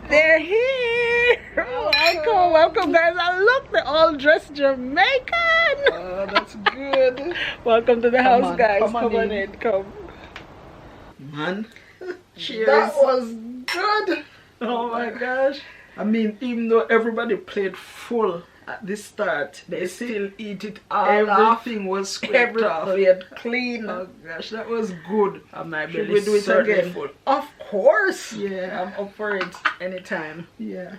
They're here. Welcome, guys. And look, they're all dressed Jamaican. Oh, that's good. Welcome to the house, guys. Come on in. Come. Man, cheers. That was good. Oh my gosh. I mean, even though everybody played full at the start, they still eat it all. Everything was scraped off. Clean. Oh gosh, that was good. Should we do it again? Full. Of course. Yeah. I'm up for it anytime. Yeah.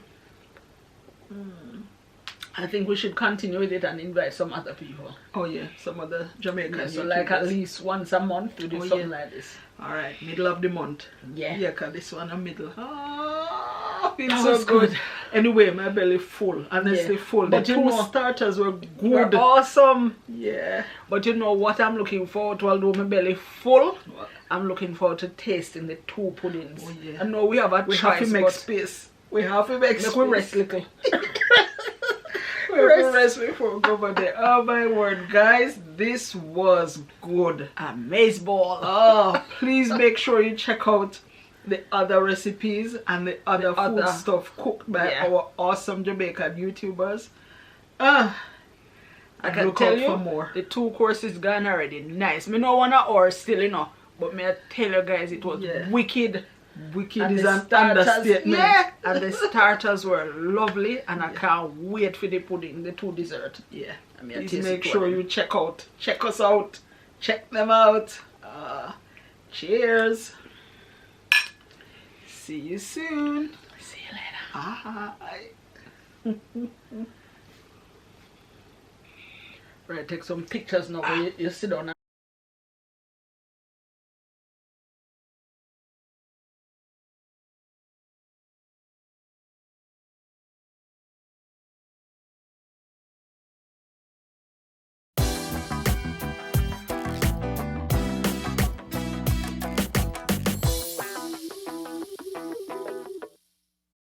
I think we should continue with it and invite some other people. Oh yeah, some other Jamaicans. So like at least once a month to do something like this. Alright, middle of the month. Yeah. Yeah, cause this one a middle. Oh, that was good. Anyway, my belly full. Honestly full. But the two starters were good. Awesome. Yeah. But you know what I'm looking forward to, although my belly full? What? I'm looking forward to tasting the two puddings. Oh yeah. I know we have a choice. Have to make space. We have to make space. We rest little. Rest before we go over there. Oh my word, guys, this was good. Amazeball. Oh, please make sure you check out the other recipes and the other food stuff cooked by our awesome Jamaican YouTubers. I can tell you, more. The 2 courses gone already. Nice. Me no want to hour still, you know. But me I tell you guys, it was wicked. Wicked and is an understatement. Yeah, and the starters were lovely, and I can't wait for the pudding, the 2 desserts. Yeah, please make sure you check us out, check them out. Cheers. See you soon. See you later. Bye. Right, take some pictures now. You sit down.